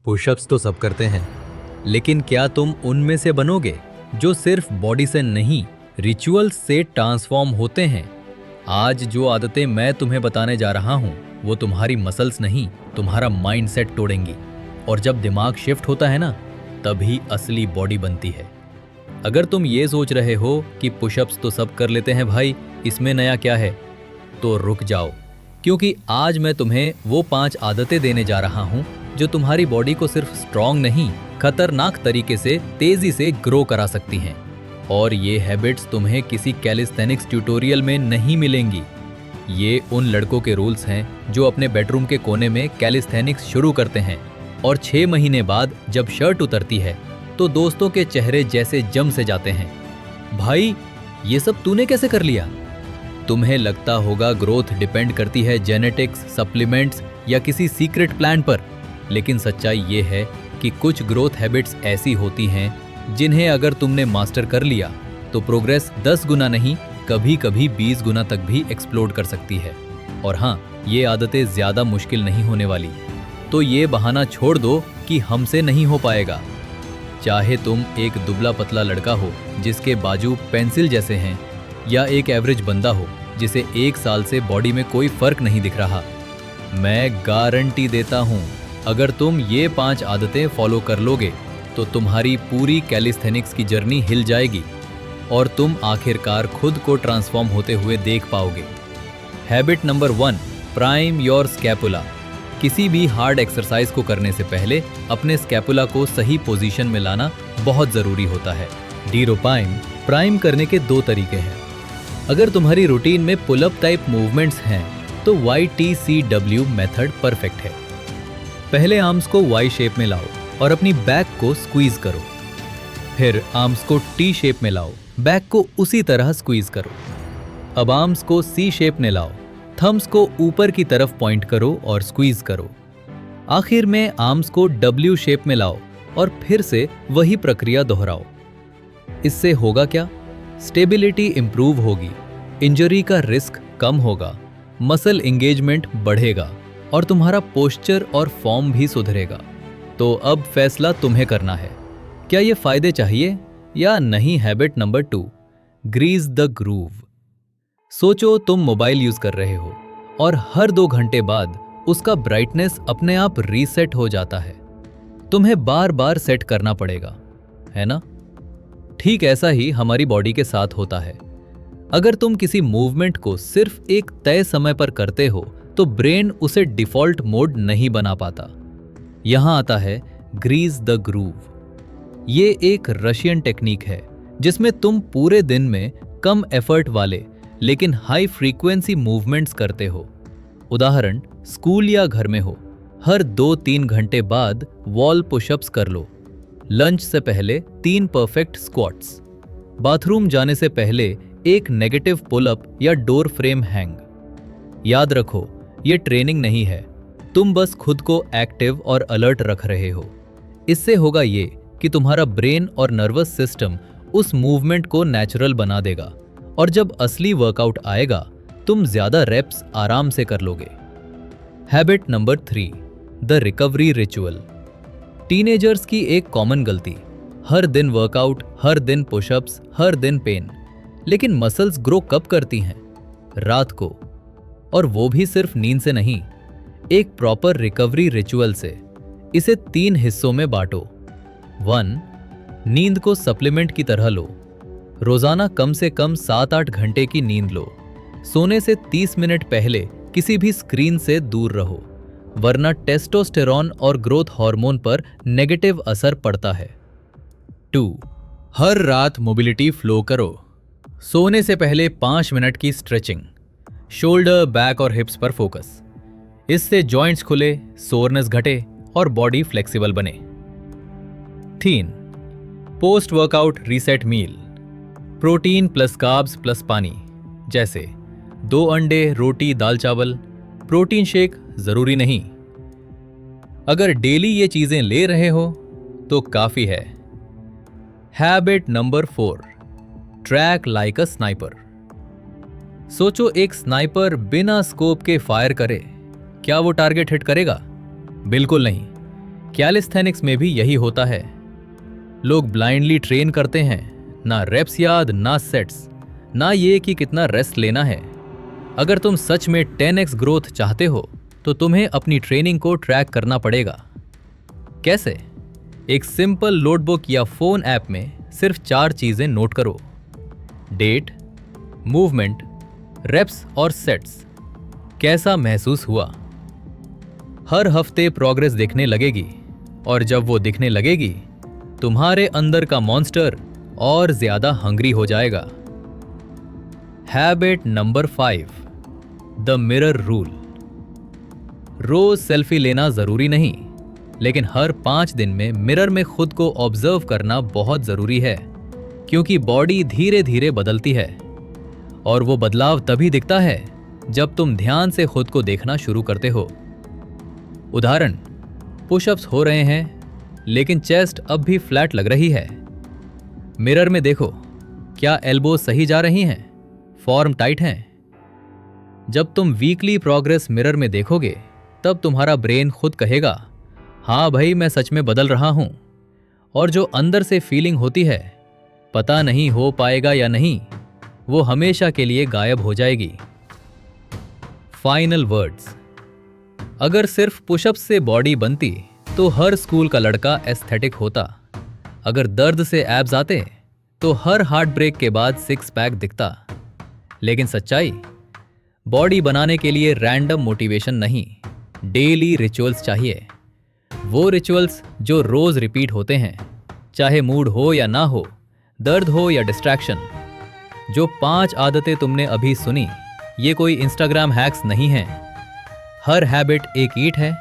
Pushups तो सब करते हैं, लेकिन क्या तुम उनमें से बनोगे जो सिर्फ बॉडी से नहीं, रिचुअल्स से ट्रांसफॉर्म होते हैं? आज जो आदतें मैं तुम्हें बताने जा रहा हूं, वो तुम्हारी मसल्स नहीं, तुम्हारा माइंडसेट तोड़ेंगी। और जब दिमाग शिफ्ट होता है ना, तभी असली बॉडी बनती है। अगर तुम ये सोच रहे हो कि पुशअप्स तो सब कर लेते हैं भाई, इसमें नया क्या है, तो रुक जाओ, क्योंकि आज मैं तुम्हें वो 5 आदतें देने जा रहा हूं जो तुम्हारी बॉडी को सिर्फ स्ट्रॉन्ग नहीं, खतरनाक तरीके से तेजी से ग्रो करा सकती हैं। और ये हैबिट्स तुम्हें किसी कैलिस्थेनिक्स ट्यूटोरियल में नहीं मिलेंगी। ये उन लड़कों के रूल्स हैं जो अपने बेडरूम के कोने में कैलिस्थेनिक्स शुरू करते हैं और 6 महीने बाद जब शर्ट उतरती है तो दोस्तों के चेहरे जैसे जम से जाते हैं। भाई, ये सब तूने कैसे कर लिया? तुम्हें लगता होगा ग्रोथ डिपेंड करती है जेनेटिक्स, सप्लीमेंट्स या किसी सीक्रेट प्लान पर, लेकिन सच्चाई ये है कि कुछ ग्रोथ हैबिट्स ऐसी होती हैं जिन्हें अगर तुमने मास्टर कर लिया तो प्रोग्रेस 10 गुना नहीं, कभी कभी 20 गुना तक भी एक्सप्लोड कर सकती है। और हाँ, ये आदतें ज्यादा मुश्किल नहीं होने वाली, तो ये बहाना छोड़ दो कि हमसे नहीं हो पाएगा। चाहे तुम एक दुबला पतला लड़का हो जिसके बाजू पेंसिल जैसे हैं, या एक एवरेज बंदा हो जिसे 1 साल से बॉडी में कोई फर्क नहीं दिख रहा, मैं गारंटी देता हूं, अगर तुम ये 5 आदतें फॉलो कर लोगे तो तुम्हारी पूरी कैलिस्थेनिक्स की जर्नी हिल जाएगी और तुम आखिरकार खुद को ट्रांसफॉर्म होते हुए देख पाओगे। Habit number 1, prime your scapula. किसी भी हार्ड एक्सरसाइज को करने से पहले अपने स्कैपुला को सही पोजीशन में लाना बहुत जरूरी होता है। प्राइम करने के 2 तरीके हैं। अगर तुम्हारी रूटीन में पुल अप टाइप मूवमेंट्स हैं तो YTCW मेथड परफेक्ट है। पहले आर्म्स को Y शेप में लाओ और अपनी बैक को स्क्वीज करो। फिर आर्म्स को T शेप में लाओ, बैक को उसी तरह स्क्वीज करो। अब आर्म्स को C शेप में लाओ, थम्स को ऊपर की तरफ पॉइंट करो और स्क्वीज करो। आखिर में आर्म्स को W शेप में लाओ और फिर से वही प्रक्रिया दोहराओ। इससे होगा क्या? स्टेबिलिटी इंप्रूव होगी, इंजरी का रिस्क कम होगा, मसल एंगेजमेंट बढ़ेगा और तुम्हारा पोस्चर और फॉर्म भी सुधरेगा। तो अब फैसला तुम्हें करना है, क्या ये फायदे चाहिए या नहीं। Habit number 2, grease the groove. सोचो तुम मोबाइल यूज कर रहे हो और हर 2 घंटे बाद उसका ब्राइटनेस अपने आप रीसेट हो जाता है। तुम्हें बार बार सेट करना पड़ेगा, है ना? ठीक ऐसा ही हमारी बॉडी के साथ होता है। अगर तुम किसी मूवमेंट को सिर्फ एक तय समय पर करते हो तो ब्रेन उसे डिफॉल्ट मोड नहीं बना पाता। यहां आता है ग्रीज द ग्रूव। ये एक रशियन टेक्निक है जिसमें तुम पूरे दिन में कम एफर्ट वाले लेकिन हाई फ्रीक्वेंसी मूवमेंट्स करते हो। उदाहरण, स्कूल या घर में हो, हर 2-3 घंटे बाद वॉल पुशअप्स कर लो। लंच से पहले 3 परफेक्ट स्क्वाट्स। बाथरूम जाने से पहले एक नेगेटिव पुल अप या डोर फ्रेम हैंग। याद रखो, ये ट्रेनिंग नहीं है, तुम बस खुद को एक्टिव और अलर्ट रख रहे हो। इससे होगा ये कि तुम्हारा ब्रेन और नर्वस सिस्टम उस मूवमेंट को नेचुरल बना देगा और जब असली वर्कआउट आएगा तुम ज्यादा रेप्स आराम से कर लोगे। Habit number 3, the recovery ritual. Teenagers की एक कॉमन गलती, हर दिन वर्कआउट, हर दिन पुशअप्स, हर दिन पेन। लेकिन मसल्स ग्रो कब करती हैं? रात को, और वो भी सिर्फ नींद से नहीं, एक प्रॉपर रिकवरी रिचुअल से। इसे 3 हिस्सों में बांटो। 1, नींद को सप्लीमेंट की तरह लो। रोजाना कम से कम 7-8 घंटे की नींद लो। सोने से 30 मिनट पहले किसी भी स्क्रीन से दूर रहो, वरना टेस्टोस्टेरॉन और ग्रोथ हार्मोन पर नेगेटिव असर पड़ता है। 2, हर रात मोबिलिटी फ्लो करो। सोने से पहले 5 मिनट की स्ट्रेचिंग, शोल्डर, बैक और हिप्स पर फोकस। इससे जॉइंट्स खुले, सोरनेस घटे और बॉडी फ्लेक्सिबल बने। 3, पोस्ट वर्कआउट रीसेट मील। प्रोटीन प्लस कार्ब्स प्लस पानी, जैसे 2 अंडे, रोटी, दाल चावल। प्रोटीन शेक जरूरी नहीं। अगर डेली ये चीजें ले रहे हो तो काफी है। Habit number 4, track like a sniper. सोचो एक स्नाइपर बिना स्कोप के फायर करे, क्या वो टारगेट हिट करेगा? बिल्कुल नहीं। कैलिस्थेनिक्स में भी यही होता है। लोग ब्लाइंडली ट्रेन करते हैं, ना रेप्स याद, ना सेट्स, ना ये कि कितना रेस्ट लेना है। अगर तुम सच में 10x ग्रोथ चाहते हो तो तुम्हें अपनी ट्रेनिंग को ट्रैक करना पड़ेगा। कैसे? एक सिंपल नोटबुक या फोन ऐप में सिर्फ 4 चीजें नोट करो: डेट, मूवमेंट, रेप्स और सेट्स। कैसा महसूस हुआ? हर हफ्ते प्रोग्रेस दिखने लगेगी, और जब वो दिखने लगेगी तुम्हारे अंदर का मॉन्स्टर और ज्यादा हंग्री हो जाएगा। Habit number 5, the mirror rule. रोज सेल्फी लेना जरूरी नहीं, लेकिन हर 5 दिन में मिरर में खुद को ऑब्जर्व करना बहुत जरूरी है, क्योंकि बॉडी धीरे धीरे बदलती है और वो बदलाव तभी दिखता है जब तुम ध्यान से खुद को देखना शुरू करते हो। उदाहरण, पुशअप्स हो रहे हैं लेकिन चेस्ट अब भी फ्लैट लग रही है। मिरर में देखो, क्या एल्बो सही जा रही हैं? फॉर्म टाइट हैं? जब तुम वीकली प्रोग्रेस मिरर में देखोगे तब तुम्हारा ब्रेन खुद कहेगा, हाँ भाई मैं सच में बदल रहा हूं। और जो अंदर से फीलिंग होती है, पता नहीं हो पाएगा या नहीं, वो हमेशा के लिए गायब हो जाएगी। Final words. अगर सिर्फ पुशअप से बॉडी बनती तो हर स्कूल का लड़का एस्थेटिक होता। अगर दर्द से एब्स आते तो हर हार्ट ब्रेक के बाद 6 पैक दिखता। लेकिन सच्चाई, बॉडी बनाने के लिए रैंडम मोटिवेशन नहीं, डेली रिचुअल्स चाहिए। वो रिचुअल्स जो रोज रिपीट होते हैं, चाहे मूड हो या ना हो, दर्द हो या डिस्ट्रैक्शन। जो 5 आदतें तुमने अभी सुनी, ये कोई इंस्टाग्राम हैक्स नहीं हैं। हर हैबिट एक ईंट है,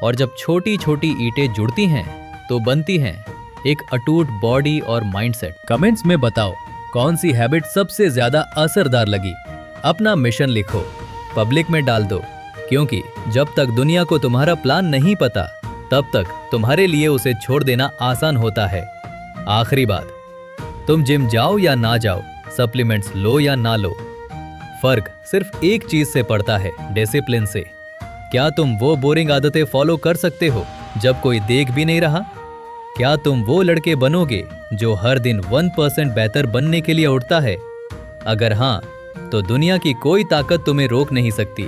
और जब छोटी छोटी ईंटें जुड़ती हैं तो बनती हैं एक अटूट बॉडी और माइंडसेट। कमेंट्स में बताओ कौन सी हैबिट सबसे ज्यादा असरदार लगी। अपना मिशन लिखो, पब्लिक में डाल दो, क्योंकि जब तक दुनिया को तुम्हारा प्लान नहीं पता तब तक तुम्हारे लिए उसे छोड़ देना आसान होता है। आखिरी बात, तुम जिम जाओ या ना जाओ, सप्लीमेंट्स लो या ना लो, फर्क सिर्फ एक चीज से पड़ता है, डिसिप्लिन से। क्या तुम वो बोरिंग आदतें फॉलो कर सकते हो जब कोई देख भी नहीं रहा? क्या तुम वो लड़के बनोगे जो हर दिन 1% बेहतर बनने के लिए उठता है? अगर हाँ, तो दुनिया की कोई ताकत तुम्हें रोक नहीं सकती।